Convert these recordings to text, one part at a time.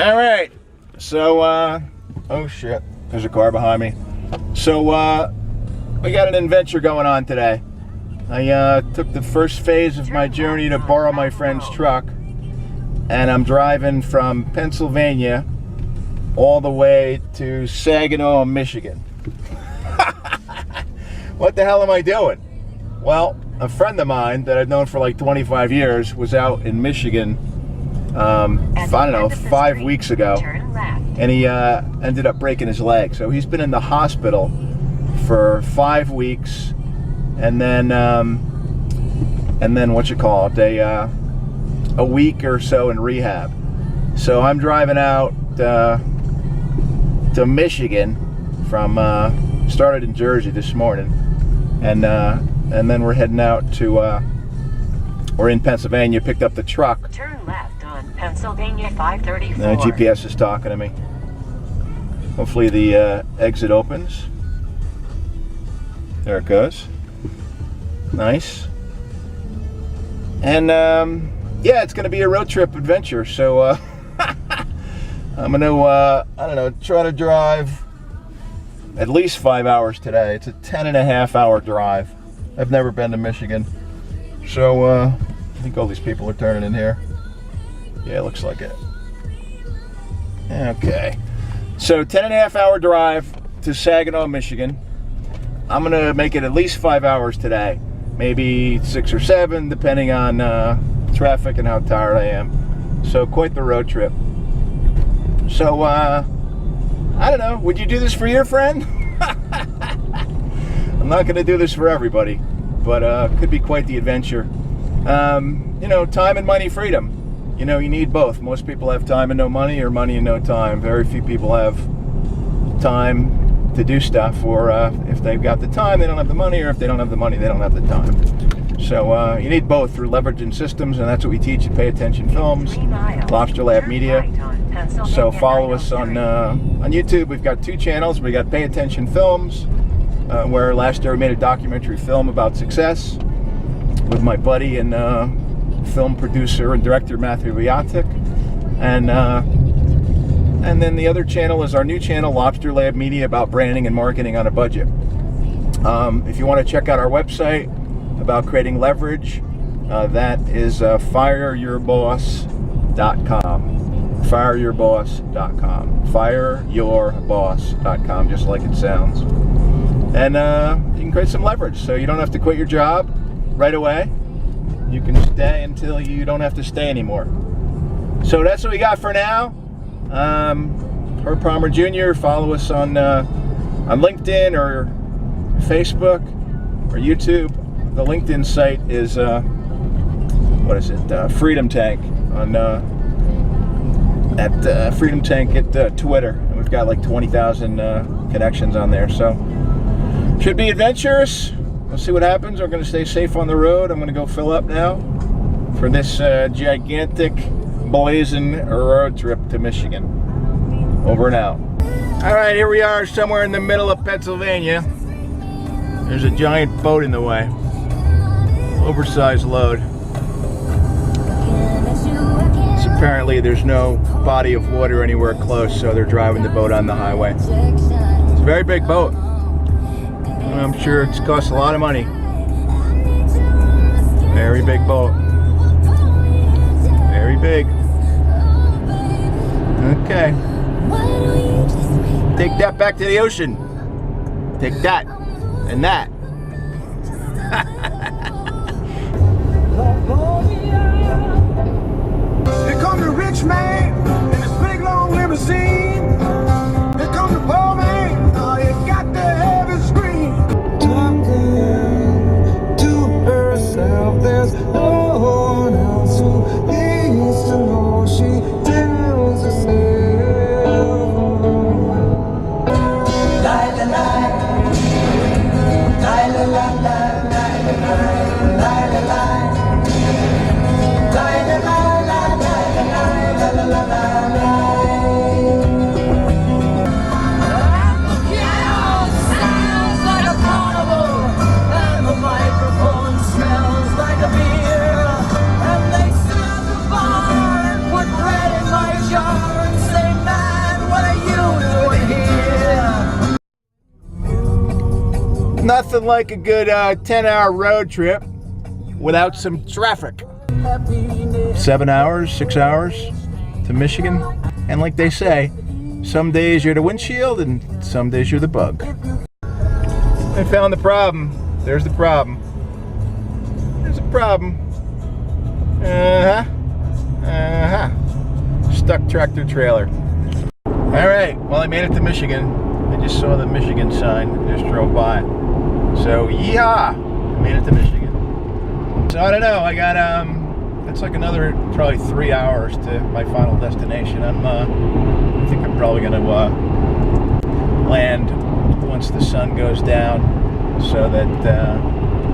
All right, so oh shit, there's a car behind me. So we got an adventure going on today. I took the first phase of my journey to borrow my friend's truck, and I'm driving from Pennsylvania all the way to Saginaw, Michigan. What the hell am I doing? Well, a friend of mine that I've known for like 25 years was out in Michigan, I don't know, 5 weeks ago, and he ended up breaking his leg. So he's been in the hospital for 5 weeks, and then what you call it, a week or so in rehab. So I'm driving out to Michigan from started in Jersey this morning, and then we're heading out to we're in Pennsylvania. Picked up the truck. Turn left on Pennsylvania 534. Now GPS is talking to me. Hopefully the exit opens. There it goes. Nice. And yeah, it's going to be a road trip adventure. So I'm going to I don't know, try to drive at least 5 hours today. It's a 10.5-hour drive. I've never been to Michigan. So I think all these people are turning in here. Yeah, it looks like it. Okay. So 10.5-hour drive to Saginaw, Michigan. I'm going to make it at least 5 hours today. Maybe 6 or 7, depending on traffic and how tired I am. So quite the road trip. So I don't know, would you do this for your friend? I'm not going to do this for everybody, but could be quite the adventure. You know, time and money freedom. You know, you need both. Most people have time and no money, or money and no time. Very few people have time to do stuff, or if they've got the time, they don't have the money, or if they don't have the money, they don't have the time. So you need both through leveraging systems, and that's what we teach at Pay Attention Films, Lobster Lab Media. So follow us on YouTube. We've got 2 channels. We got Pay Attention Films, where last year we made a documentary film about success with my buddy and film producer and director Matthew Viatic, and then the other channel is our new channel, Lobster Lab Media, about branding and marketing on a budget. If you want to check out our website about creating leverage, that is fireyourboss.com. Fireyourboss.com. Fireyourboss.com, just like it sounds. And you can create some leverage, so you don't have to quit your job right away. You can stay until you don't have to stay anymore. So that's what we got for now. Herb Palmer Jr. Follow us on LinkedIn or Facebook or YouTube. The LinkedIn site is what is it? Freedom Tank on at Freedom Tank at Twitter, and we've got like 20,000 connections on there. So should be adventurous. We'll see what happens. We're going to stay safe on the road. I'm going to go fill up now for this gigantic blazing road trip to Michigan. Over and out. All right, here we are somewhere in the middle of Pennsylvania. There's a giant boat in the way. Oversized load. So apparently there's no body of water anywhere close, so they're driving the boat on the highway. It's a very big boat. I'm sure it's cost a lot of money. Very big boat. Very big. Okay. Take that back to the ocean. Take that and that. Here comes the rich man in his big long limousine. Here comes the poor man. Oh, you got to have his screen. Talking to herself, there's no one else who needs to know. She tells herself. Jar and say Nothing like a good 10-hour road trip without some traffic. 7 hours, 6 hours to Michigan. And like they say, some days you're the windshield and some days you're the bug. I found the problem. There's the problem. There's a problem. Stuck tractor trailer. Alright, well I made it to Michigan. I just saw the Michigan sign, just drove by. So, yeehaw! I made it to Michigan. So I don't know, I got, it's like another probably 3 hours to my final destination. I think I'm probably gonna land once the sun goes down so that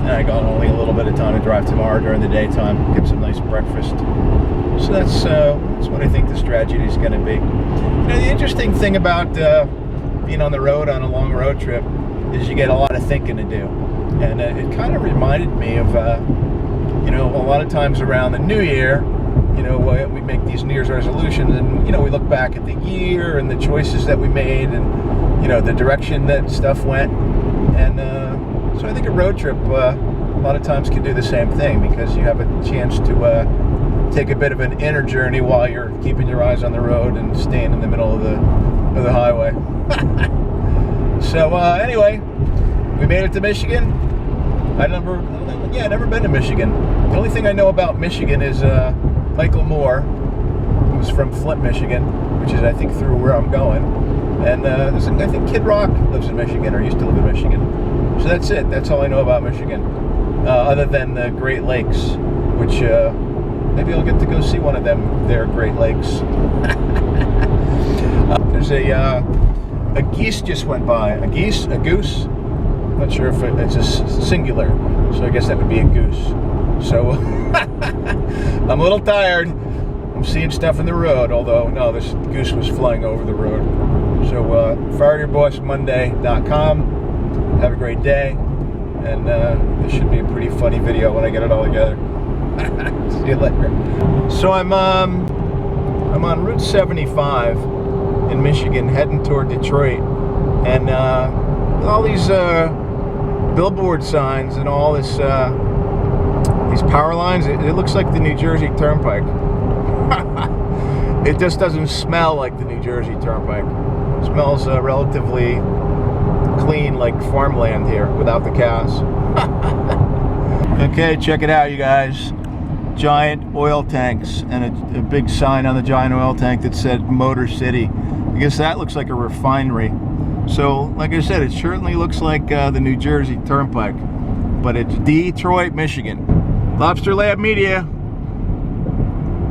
I got only a little bit of time to drive tomorrow during the daytime, get some nice breakfast. So that's what I think the strategy is going to be. You know, the interesting thing about being on the road on a long road trip is you get a lot of thinking to do. And it kind of reminded me of, you know, a lot of times around the new year, you know, we make these New Year's resolutions and, you know, we look back at the year and the choices that we made and, you know, the direction that stuff went. And so I think a road trip a lot of times can do the same thing because you have a chance to take a bit of an inner journey while you're keeping your eyes on the road and staying in the middle of the highway. So anyway, we made it to Michigan. I've never been to Michigan. The only thing I know about Michigan is Michael Moore, who's from Flint, Michigan, which is I think through where I'm going. And I think Kid Rock lives in Michigan or used to live in Michigan. So that's it. That's all I know about Michigan, other than the Great Lakes, which maybe I'll get to go see one of them. Their Great Lakes. There's a geese just went by. A goose. I'm not sure if it's a singular, so I guess that would be a goose. So I'm a little tired. I'm seeing stuff in the road, although no, this goose was flying over the road. So fireyourbossmonday.com. Have a great day, and this should be a pretty funny video when I get it all together. See you later. So I'm on Route 75 in Michigan, heading toward Detroit, and all these billboard signs and all this these power lines. It looks like the New Jersey Turnpike. It just doesn't smell like the New Jersey Turnpike. It smells relatively clean, like farmland here, without the cows. Okay, check it out, you guys. Giant oil tanks and a big sign on the giant oil tank that said Motor City. I guess that looks like a refinery. So, like I said, it certainly looks like the New Jersey Turnpike, but it's Detroit, Michigan. Lobster Lab Media.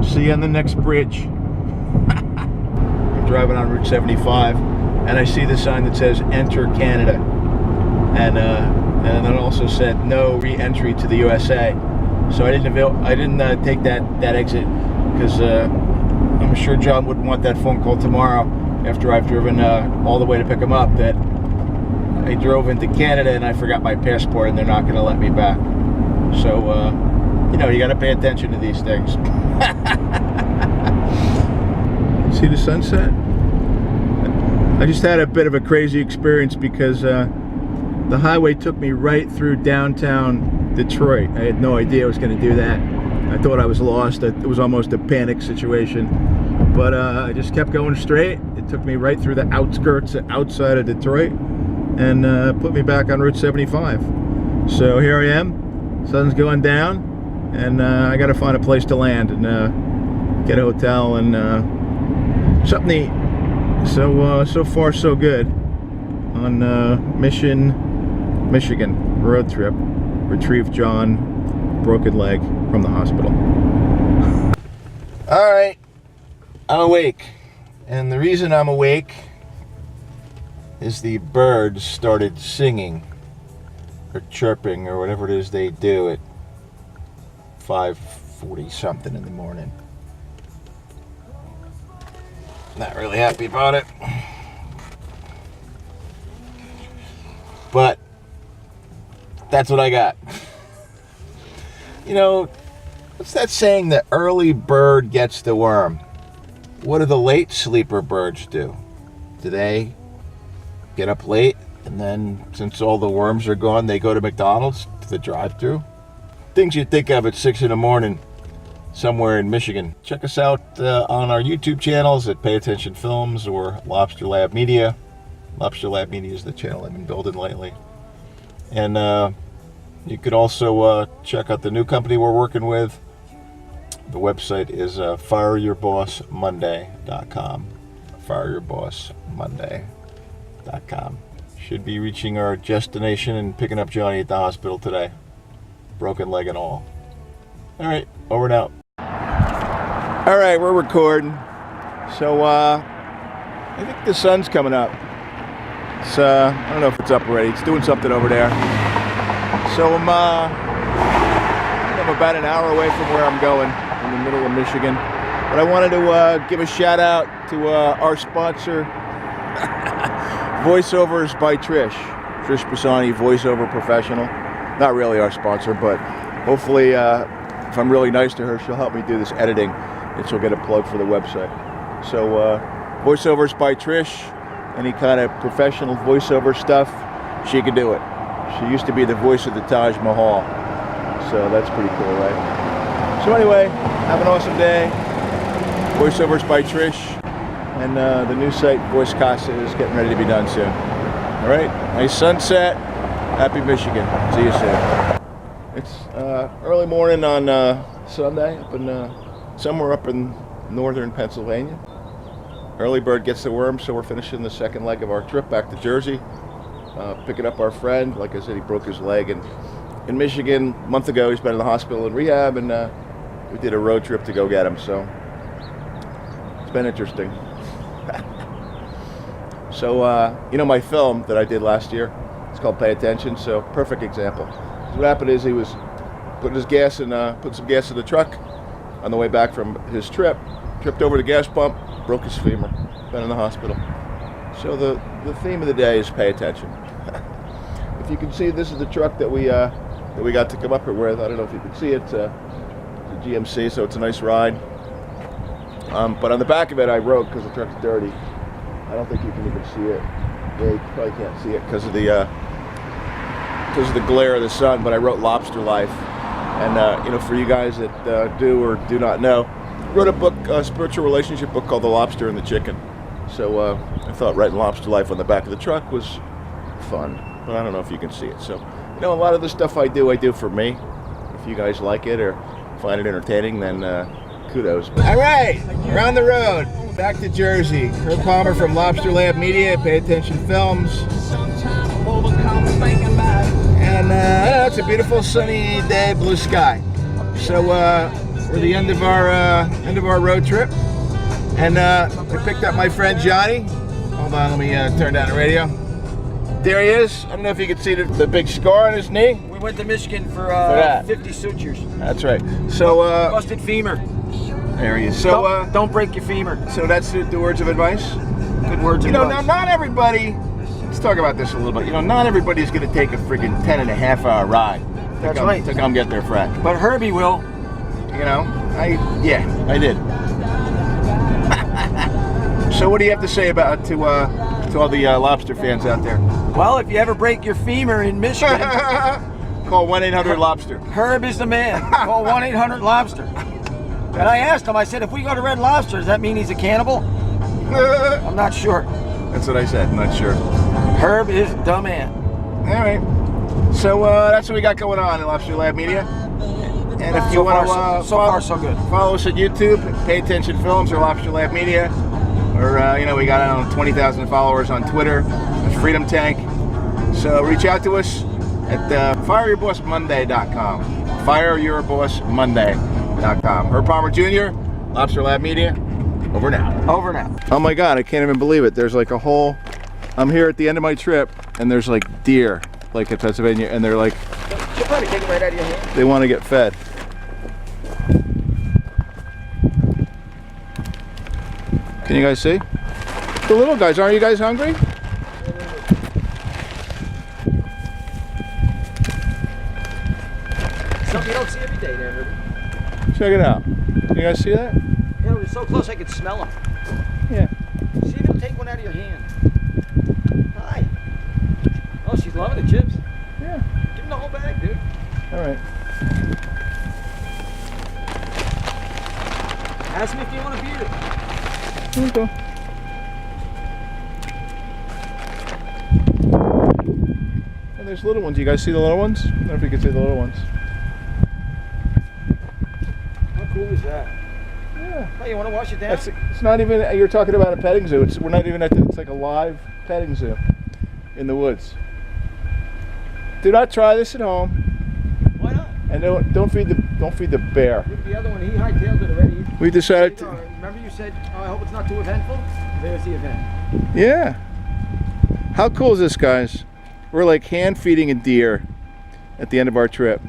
See you on the next bridge. I'm driving on Route 75, and I see the sign that says "Enter Canada," and it also said "No re-entry to the USA." So I didn't take that exit because I'm sure John wouldn't want that phone call tomorrow after I've driven all the way to pick him up that I drove into Canada and I forgot my passport and they're not going to let me back. So you know, you got to pay attention to these things. See the sunset? I just had a bit of a crazy experience because the highway took me right through downtown Detroit. I had no idea I was going to do that. I thought I was lost. It was almost a panic situation. But I just kept going straight. It took me right through the outskirts outside of Detroit and put me back on Route 75. So here I am. Sun's going down, and I got to find a place to land and get a hotel and something to eat. So far so good on Michigan road trip. Retrieved John, broken leg from the hospital. All right, I'm awake, and the reason I'm awake is the birds started singing or chirping or whatever it is they do at 5:40 something in the morning. Not really happy about it, but that's what I got. You know, what's that saying? The early bird gets the worm. What do the late sleeper birds do? Do they get up late And then, since all the worms are gone, they go to McDonald's, to the drive-thru. Things you'd think of at 6 in the morning somewhere in Michigan. Check us out on our YouTube channels at Pay Attention Films or Lobster Lab Media. Lobster Lab Media is the channel I've been building lately. And you could also check out the new company we're working with. The website is fireyyourbossmonday.com. fireyyourbossmonday.com. Should be reaching our destination and picking up Johnny at the hospital today. Broken leg and all. All right, over and out. All right, we're recording. So I think the sun's coming up. It's I don't know if it's up already. It's doing something over there. So I'm about an hour away from where I'm going, in the middle of Michigan. But I wanted to give a shout out to our sponsor, Voiceovers by Trish. Trish Pisani, voiceover professional. Not really our sponsor, but hopefully if I'm really nice to her, she'll help me do this editing and she'll get a plug for the website. So Voiceovers by Trish, any kind of professional voiceover stuff, she can do it. She used to be the voice of the Taj Mahal. So that's pretty cool, right? So anyway, have an awesome day. Voiceovers by Trish. And the new site, Voice Casa, is getting ready to be done soon. All right, nice sunset. Happy Michigan. See you soon. It's early morning on Sunday, up in somewhere up in northern Pennsylvania. Early bird gets the worm, so we're finishing the second leg of our trip back to Jersey. Picking up our friend. Like I said, he broke his leg in Michigan a month ago. He's been in the hospital in rehab, and we did a road trip to go get him. So it's been interesting. So you know my film that I did last year, it's called Pay Attention. So perfect example. So what happened is he was putting some gas in the truck on the way back from his trip. Tripped over the gas pump, broke his femur. Been in the hospital. So the theme of the day is pay attention. If you can see, this is the truck that we got to come up here with. I don't know if you can see it. It's a GMC, so it's a nice ride. But on the back of it, I wrote, because the truck's dirty. I don't think you can even see it. Yeah, you probably can't see it because of the glare of the sun. But I wrote Lobster Life, and you know, for you guys that do or do not know, I wrote a book, a spiritual relationship book called The Lobster and the Chicken. So I thought writing Lobster Life on the back of the truck was fun, but I don't know if you can see it. So, you know, a lot of the stuff I do for me. If you guys like it or find it entertaining, then kudos. All right, we're on the road, back to Jersey. Herb Palmer from Lobster Lab Media, Pay Attention Films. And it's a beautiful sunny day, blue sky. So we're at the end of our road trip. And I picked up my friend Johnny. Hold on, let me turn down the radio. There he is. I don't know if you can see the big scar on his knee. We went to Michigan for 50 sutures. That's right. So Busted femur. there he is. So don't break your femur. so that's the words of advice. Good words of You know, advice. now not everybody. Let's talk about this a little bit. You know, not everybody's going to take a friggin' 10.5-hour ride. That's right. To come get their friend. But Herbie will. You know, I did. So what do you have to say about to all the lobster fans out there? Well, if you ever break your femur in Michigan, Call 1-800-LOBSTER. Herb is the man. Call 1-800-LOBSTER. And I asked him, I said, if we go to Red Lobster, does that mean he's a cannibal? I'm not sure. That's what I said. I'm not sure. Herb is the man. All right. So that's what we got going on in Lobster Lab Media. And if you So want far, to so far, so good. follow us at YouTube, Pay Attention Films or Lobster Lab Media. Or, you know, we got, I don't know, 20,000 followers on Twitter. It's Freedom Tank. So reach out to us at fireyyourbossmonday.com. Fireyyourbossmonday.com. Herb Palmer Jr., Lobster Lab Media. Over now. Over now. Oh my God, I can't even believe it. There's like a whole, I'm here at the end of my trip, and there's like deer, like in Pennsylvania, and they're like, She'll probably take it right out of your hand. they want to get fed. Can you guys see? The little guys, aren't you guys hungry? Something you don't see every day there, Herbie. Check it out. You guys see that? Yeah, it was so close I could smell them. Yeah. See if it'll take one out of your hand. Hi. loving the chips. Yeah. Give him the whole bag, dude. All right. Ask me if you want a beer. Here we go. And there's little ones. You guys see the little ones? I don't know if you can see the little ones. How cool is that? Yeah. Hey, you want to wash it down? It's not even. You're talking about a petting zoo. We're not even at. It's like a live petting zoo in the woods. Do not try this at home, Why not? and don't feed the bear. Look at the other one. He hightailed it already. We decided. Remember you said, oh, I hope it's not too eventful? There's the event. Yeah. How cool is this, guys? We're like hand feeding a deer at the end of our trip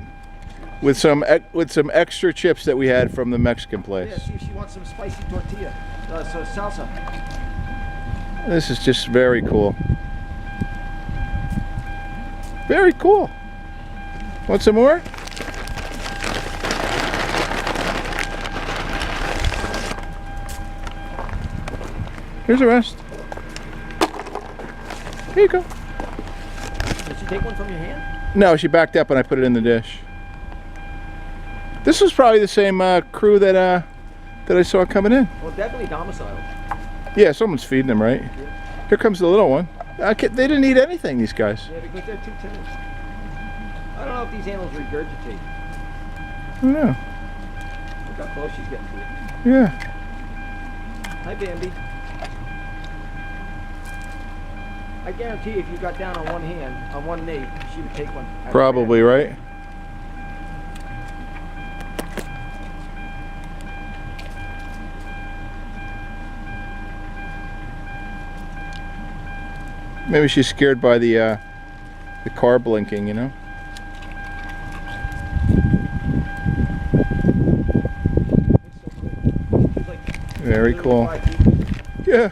with some extra chips that we had from the Mexican place. Yeah, see if she wants some spicy tortilla. So salsa. This is just very cool. Very cool. Want some more? Here's the rest. Here you go. Did she take one from your hand? No, she backed up and I put it in the dish. This was probably the same crew that I saw coming in. Well, definitely domiciled. Yeah, someone's feeding them, right? Here comes the little one. They didn't eat anything, these guys. Yeah, because they're too timid. I don't know if these animals regurgitate. I don't know. Look how close she's getting to it. Yeah. Hi, Bambi. I guarantee if you got down on one hand, on one knee, she would take one. Probably, right? Maybe she's scared by the car blinking, you know? Very cool. Yeah.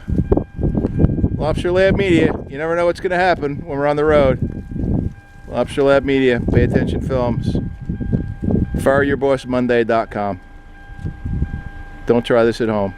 Lobster Lab Media. You never know what's going to happen when we're on the road. Lobster Lab Media. Pay attention films. FireYourBossMonday.com. Don't try this at home.